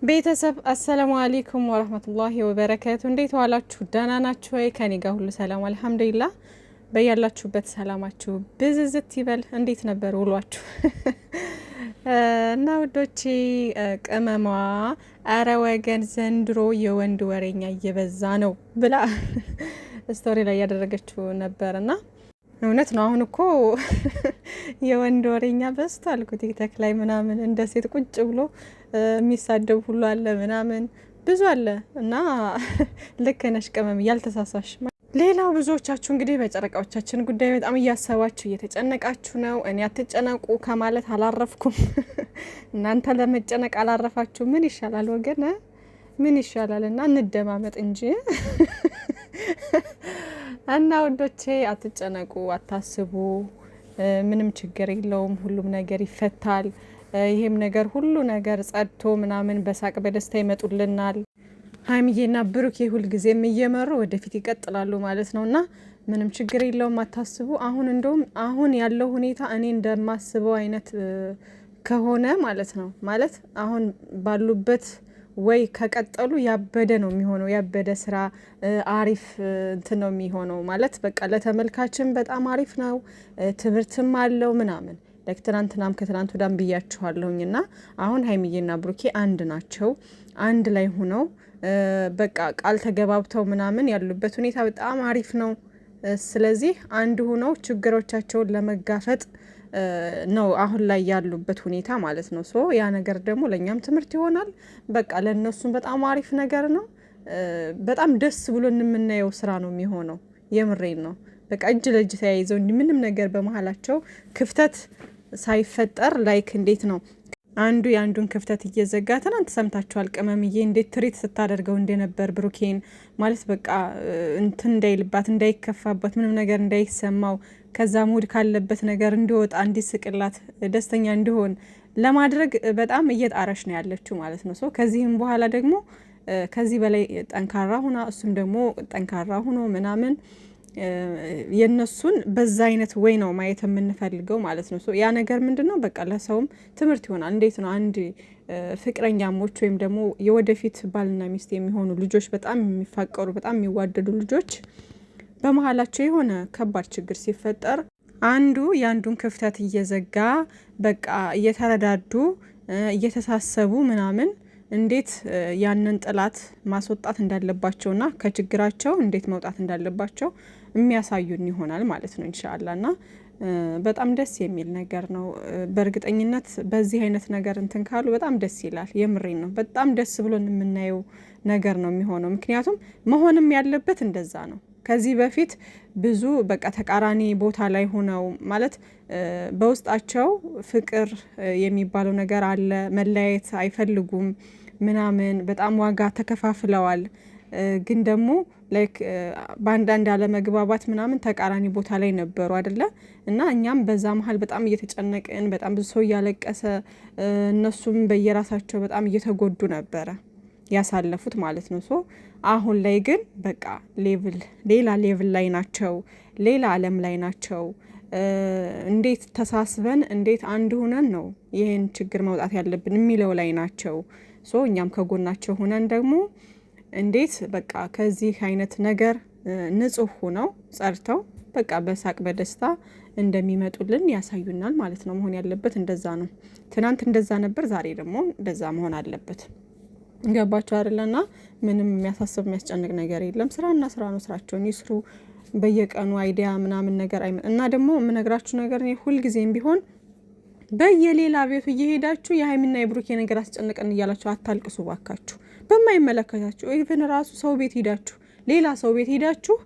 ቤተሰብ አሰላሙ አለይኩም ወራህመቱላሂ ወበረካቱ። እንዴት ዋላችሁ? ደህና ናችሁ ወይ? ከኔ ጋር ሁሉ ሰላም አልሐምዱሊላህ። በያላችሁበት ሰላማችሁ ብዝዝት ይበል። እንዴት ነበር ውሏችሁ? እና ውዶቼ ቅመሟ አረ ወገን ዘንድሮ የወንድ ወሬኛ እየበዛ ነው ብላ ስቶሪ ላይ ያደረገችው ነበርና እውነት ነው። አሁን እኮ የወንድ ወሬኛ በዝቷል እኮ ቲክቶክ ላይ ምናምን እንደ ሴት ቁጭ ብሎ የሚሳደብ ሁሉ አለ ምናምን ብዙ አለ እና ልክ ነሽ ቅመም እያልተሳሳሽ። ሌላው ብዙዎቻችሁ እንግዲህ በጨረቃዎቻችን ጉዳይ በጣም እያሰባችሁ እየተጨነቃችሁ ነው። እኔ አትጨነቁ ከማለት አላረፍኩም። እናንተ ለመጨነቅ አላረፋችሁ። ምን ይሻላል ወገን ምን ይሻላል? እና እንደማመጥ እንጂ እና ወዶቼ አትጨነቁ፣ አታስቡ። ምንም ችግር የለውም። ሁሉም ነገር ይፈታል። ይሄም ነገር ሁሉ ነገር ጸድቶ ምናምን በሳቅ በደስታ ይመጡልናል። ሀይሚዬና ብሩኬ ሁልጊዜም እየመሩ ወደፊት ይቀጥላሉ ማለት ነውና ምንም ችግር የለውም። አታስቡ። አሁን እንደውም አሁን ያለው ሁኔታ እኔ እንደማስበው አይነት ከሆነ ማለት ነው ማለት አሁን ባሉበት ወይ ከቀጠሉ ያበደ ነው የሚሆነው። ያበደ ስራ አሪፍ እንትን ነው የሚሆነው ማለት በቃ ለተመልካችም በጣም አሪፍ ነው። ትምህርትም አለው ምናምን ለትናንትናም ከትናንት ወዳም ብያችኋለሁኝ። እና አሁን ሀይሚዬና ብሩኬ አንድ ናቸው። አንድ ላይ ሆነው በቃ ቃል ተገባብተው ምናምን ያሉበት ሁኔታ በጣም አሪፍ ነው። ስለዚህ አንድ ሆነው ችግሮቻቸውን ለመጋፈጥ ነው አሁን ላይ ያሉበት ሁኔታ ማለት ነው። ሶ ያ ነገር ደግሞ ለእኛም ትምህርት ይሆናል። በቃ ለእነሱም በጣም አሪፍ ነገር ነው። በጣም ደስ ብሎ የምናየው ስራ ነው የሚሆነው። የምሬን ነው። በቃ እጅ ለእጅ ተያይዘው እንዲህ ምንም ነገር በመሀላቸው ክፍተት ሳይፈጠር ላይክ እንዴት ነው አንዱ የአንዱን ክፍተት እየዘጋ ትናንት ሰምታችኋል። ቅመምዬ እንዴት ትሪት ስታደርገው እንደነበር ብሩኬን ማለት በቃ እንትን እንዳይልባት እንዳይከፋባት ምንም ነገር እንዳይሰማው ከዛ ሙድ ካለበት ነገር እንዲወጣ እንዲስቅላት ደስተኛ እንዲሆን ለማድረግ በጣም እየጣረች ነው ያለችው ማለት ነው። ከዚህም በኋላ ደግሞ ከዚህ በላይ ጠንካራ ሁና እሱም ደግሞ ጠንካራ ሁኖ ምናምን የነሱን በዛ አይነት ወይ ነው ማየት የምንፈልገው ማለት ነው። ያ ነገር ምንድነው በቃ ለሰውም ትምህርት ይሆናል። እንዴት ነው አንድ ፍቅረኛሞች ወይም ደግሞ የወደፊት ባልና ሚስት የሚሆኑ ልጆች በጣም የሚፋቀሩ በጣም የሚዋደዱ ልጆች በመሀላቸው የሆነ ከባድ ችግር ሲፈጠር አንዱ የአንዱን ክፍተት እየዘጋ በቃ እየተረዳዱ እየተሳሰቡ ምናምን እንዴት ያንን ጥላት ማስወጣት እንዳለባቸውና ከችግራቸው እንዴት መውጣት እንዳለባቸው የሚያሳዩን ይሆናል ማለት ነው ኢንሻአላህ። እና በጣም ደስ የሚል ነገር ነው። በእርግጠኝነት በዚህ አይነት ነገር እንትን ካሉ በጣም ደስ ይላል። የምሬን ነው። በጣም ደስ ብሎን የምናየው ነገር ነው የሚሆነው። ምክንያቱም መሆንም ያለበት እንደዛ ነው። ከዚህ በፊት ብዙ በቃ ተቃራኒ ቦታ ላይ ሆነው ማለት በውስጣቸው ፍቅር የሚባለው ነገር አለ። መለያየት አይፈልጉም ምናምን በጣም ዋጋ ተከፋፍለዋል። ግን ደግሞ ላይክ በአንዳንድ አለመግባባት ምናምን ተቃራኒ ቦታ ላይ ነበሩ አይደለ? እና እኛም በዛ መሀል በጣም እየተጨነቅን በጣም ብዙ ሰው እያለቀሰ እነሱም በየራሳቸው በጣም እየተጎዱ ነበረ ያሳለፉት ማለት ነው። አሁን ላይ ግን በቃ ሌላ ሌቭል ላይ ናቸው። ሌላ ዓለም ላይ ናቸው። እንዴት ተሳስበን እንዴት አንድ ሆነን ነው ይህን ችግር መውጣት ያለብን የሚለው ላይ ናቸው። እኛም ከጎናቸው ሆነን ደግሞ እንዴት በቃ ከዚህ አይነት ነገር ንጹህ ሆነው ጸርተው በቃ በሳቅ በደስታ እንደሚመጡልን ያሳዩናል ማለት ነው። መሆን ያለበት እንደዛ ነው። ትናንት እንደዛ ነበር፣ ዛሬ ደግሞ እንደዛ መሆን አለበት። ገባቸው አይደለና ምንም የሚያሳስብ የሚያስጨንቅ ነገር የለም። ስራና ስራ ነው። ስራቸውን ይስሩ። በየቀኑ አይዲያ ምናምን ነገር እና ደግሞ የምነግራችሁ ነገር ሁልጊዜም ቢሆን በየሌላ ቤቱ እየሄዳችሁ የሀይሚና የብሩኬ ነገር አስጨንቀን እያላችሁ አታልቅሱ ባካችሁ። በማይመለከታችሁ ኢቭን ራሱ ሰው ቤት ሄዳችሁ ሌላ ሰው ቤት ሄዳችሁ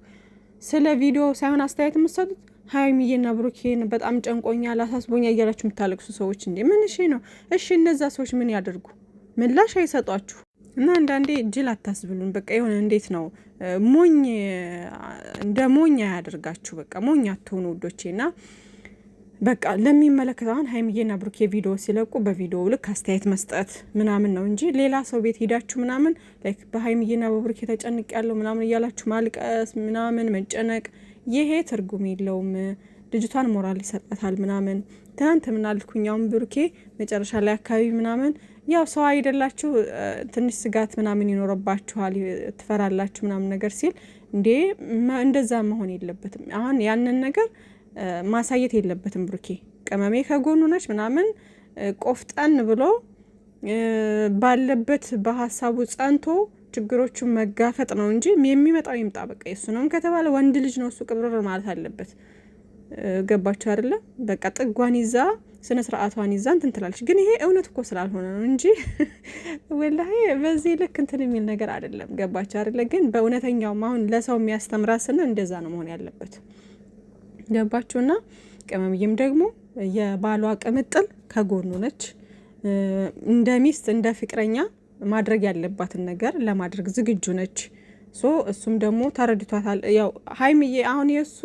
ስለ ቪዲዮ ሳይሆን አስተያየት የምትሰጡት ሀይሚዬና ብሩኬን በጣም ጨንቆኛል አሳስቦኛል እያላችሁ የምታለቅሱ ሰዎች እንዴ ምን ነው? እሺ እነዛ ሰዎች ምን ያደርጉ? ምላሽ አይሰጧችሁ። እና አንዳንዴ ጅል አታስብሉን። በቃ የሆነ እንዴት ነው ሞኝ እንደ ሞኝ አያደርጋችሁ። በቃ ሞኝ አትሆኑ ውዶቼና በቃ ለሚመለከት አሁን ሀይሚዬና ብሩኬ ቪዲዮ ሲለቁ በቪዲዮ ልክ አስተያየት መስጠት ምናምን ነው እንጂ ሌላ ሰው ቤት ሄዳችሁ ምናምን ላይክ በሀይሚዬና በብሩኬ ተጨንቅ ያለው ምናምን እያላችሁ ማልቀስ ምናምን መጨነቅ ይሄ ትርጉም የለውም። ልጅቷን ሞራል ይሰጣታል ምናምን። ትናንት ምናልኩኛውን ብሩኬ መጨረሻ ላይ አካባቢ ምናምን ያው ሰው አይደላችሁ ትንሽ ስጋት ምናምን ይኖርባችኋል፣ ትፈራላችሁ ምናምን ነገር ሲል እንዴ እንደዛ መሆን የለበትም። አሁን ያንን ነገር ማሳየት የለበትም ብሩኬ። ቅመሜ ከጎኑ ነች ምናምን ቆፍጠን ብሎ ባለበት በሀሳቡ ጸንቶ ችግሮቹን መጋፈጥ ነው እንጂ የሚመጣው ይምጣ በቃ። የሱ ነው ከተባለ ወንድ ልጅ ነው እሱ ቅብርር ማለት አለበት። ገባችሁ አይደለ? በቃ ጥጓን ይዛ ስነ ስርዓቷን ይዛ እንትን ትላለች። ግን ይሄ እውነት እኮ ስላልሆነ ነው እንጂ ወላሂ በዚህ ልክ እንትን የሚል ነገር አይደለም። ገባችሁ አይደለ? ግን በእውነተኛውም አሁን ለሰው የሚያስተምራስና እንደዛ ነው መሆን ያለበት። ገባችሁና ቅመምዬም ደግሞ የባሏ ቅምጥል ከጎኑ ነች። እንደ ሚስት እንደ ፍቅረኛ ማድረግ ያለባትን ነገር ለማድረግ ዝግጁ ነች። እሱም ደግሞ ተረድቷታል። ያው ሀይሚዬ አሁን የእሱ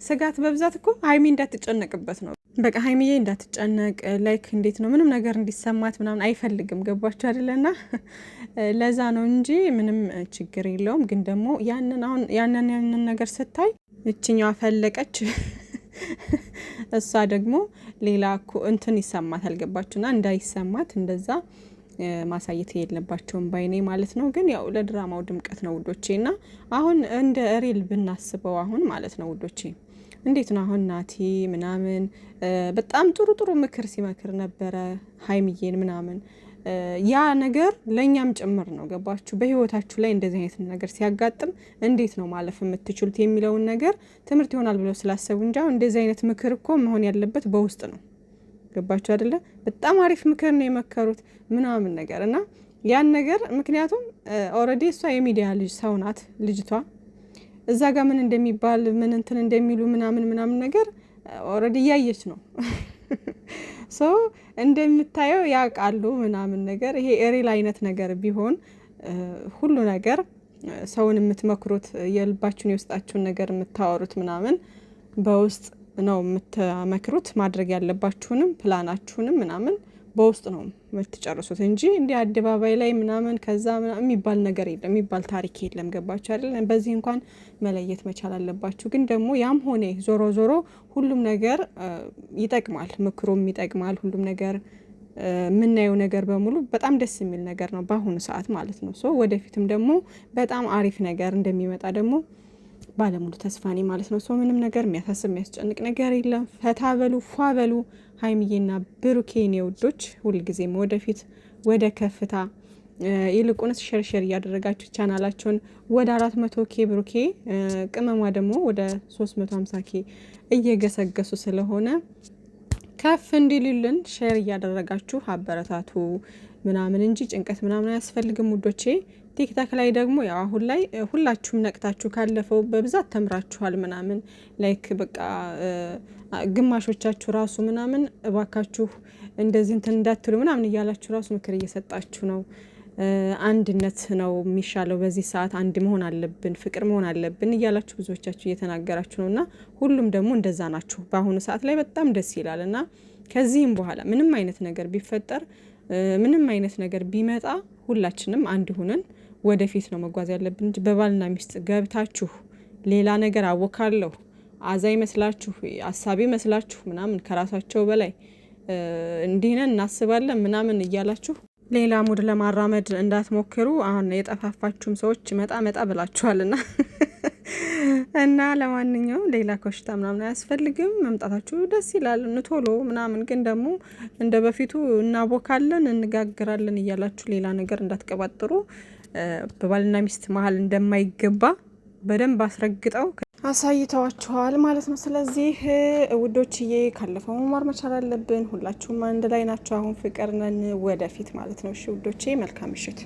ስጋት በብዛት እኮ ሀይሚ እንዳትጨነቅበት ነው። በቃ ሀይሚዬ እንዳትጨነቅ ላይክ እንዴት ነው ምንም ነገር እንዲሰማት ምናምን አይፈልግም። ገባችሁ አይደለና ለዛ ነው እንጂ ምንም ችግር የለውም። ግን ደግሞ ያንን ነገር ስታይ እችኛዋ ፈለቀች እሷ ደግሞ ሌላ እንትን ይሰማታል። ገባችሁና እንዳይሰማት እንደዛ ማሳየት የለባቸውም ባይኔ ማለት ነው። ግን ያው ለድራማው ድምቀት ነው ውዶቼ። እና አሁን እንደ ሪል ብናስበው አሁን ማለት ነው ውዶቼ እንዴት ነው አሁን ናቲ ምናምን በጣም ጥሩ ምክር ሲመክር ነበረ ሀይሚዬን ምናምን ያ ነገር ለእኛም ጭምር ነው። ገባችሁ? በህይወታችሁ ላይ እንደዚህ አይነት ነገር ሲያጋጥም እንዴት ነው ማለፍ የምትችሉት የሚለውን ነገር ትምህርት ይሆናል ብለው ስላሰቡ እንጂ አሁን እንደዚህ አይነት ምክር እኮ መሆን ያለበት በውስጥ ነው። ገባችሁ አይደለ? በጣም አሪፍ ምክር ነው የመከሩት ምናምን ነገር እና ያን ነገር ምክንያቱም ኦልሬዲ እሷ የሚዲያ ልጅ ሰው ናት ልጅቷ። እዛ ጋር ምን እንደሚባል ምን እንትን እንደሚሉ ምናምን ነገር ኦልሬዲ እያየች ነው እንደምታየው ያውቃሉ ምናምን ነገር። ይሄ ሪል አይነት ነገር ቢሆን ሁሉ ነገር ሰውን የምትመክሩት የልባችሁን የውስጣችሁን ነገር የምታወሩት ምናምን በውስጥ ነው የምትመክሩት። ማድረግ ያለባችሁንም ፕላናችሁንም ምናምን በውስጥ ነው የምትጨርሱት እንጂ እንዲህ አደባባይ ላይ ምናምን ከዛ ምናምን የሚባል ነገር የለም፣ የሚባል ታሪክ የለም። ገባችሁ አይደል? በዚህ እንኳን መለየት መቻል አለባችሁ። ግን ደግሞ ያም ሆነ ዞሮ ሁሉም ነገር ይጠቅማል፣ ምክሩም ይጠቅማል። ሁሉም ነገር የምናየው ነገር በሙሉ በጣም ደስ የሚል ነገር ነው በአሁኑ ሰዓት ማለት ነው። ወደፊትም ደግሞ በጣም አሪፍ ነገር እንደሚመጣ ደግሞ ባለሙሉ ተስፋ ነኝ ማለት ነው። ምንም ነገር የሚያሳስብ የሚያስጨንቅ ነገር የለም። ፈታ በሉ ፏ በሉ ሀይሚዬና ብሩኬ የኔ ውዶች፣ ሁልጊዜም ወደፊት ወደ ከፍታ ይልቁንስ ሸርሸር እያደረጋችሁ ቻናላቸውን ወደ 400K ብሩኬ ቅመሟ ደግሞ ወደ 350K እየገሰገሱ ስለሆነ ከፍ እንዲልልን ሼር እያደረጋችሁ አበረታቱ ምናምን እንጂ ጭንቀት ምናምን አያስፈልግም ውዶቼ። ቲክታክ ላይ ደግሞ ያው አሁን ላይ ሁላችሁም ነቅታችሁ ካለፈው በብዛት ተምራችኋል ምናምን ላይክ በቃ ግማሾቻችሁ ራሱ ምናምን እባካችሁ እንደዚህ እንትን እንዳትሉ ምናምን እያላችሁ ራሱ ምክር እየሰጣችሁ ነው። አንድነት ነው የሚሻለው በዚህ ሰዓት፣ አንድ መሆን አለብን፣ ፍቅር መሆን አለብን እያላችሁ ብዙዎቻችሁ እየተናገራችሁ ነው። እና ሁሉም ደግሞ እንደዛ ናችሁ በአሁኑ ሰዓት ላይ በጣም ደስ ይላል። እና ከዚህም በኋላ ምንም አይነት ነገር ቢፈጠር ምንም አይነት ነገር ቢመጣ ሁላችንም አንድ ሁነን ወደፊት ነው መጓዝ ያለብን እንጂ በባልና ሚስት ገብታችሁ ሌላ ነገር አወካለሁ አዛይ መስላችሁ አሳቢ መስላችሁ ምናምን ከራሳቸው በላይ እንዲነን እናስባለን ምናምን እያላችሁ ሌላ ሙድ ለማራመድ እንዳትሞክሩ። አሁን የጠፋፋችሁም ሰዎች መጣ ብላችኋልና እና ለማንኛውም ሌላ ኮሽታ ምናምን አያስፈልግም። መምጣታችሁ ደስ ይላል ቶሎ ምናምን፣ ግን ደግሞ እንደ በፊቱ እናቦካለን እንጋግራለን እያላችሁ ሌላ ነገር እንዳትቀባጥሩ። በባልና ሚስት መሀል እንደማይገባ በደንብ አስረግጠው አሳይተዋችኋል ማለት ነው። ስለዚህ ውዶችዬ ካለፈው መማር መቻል አለብን። ሁላችሁም አንድ ላይ ናቸው። አሁን ፍቅር ነን ወደፊት ማለት ነው። እሺ ውዶቼ መልካም ምሽት።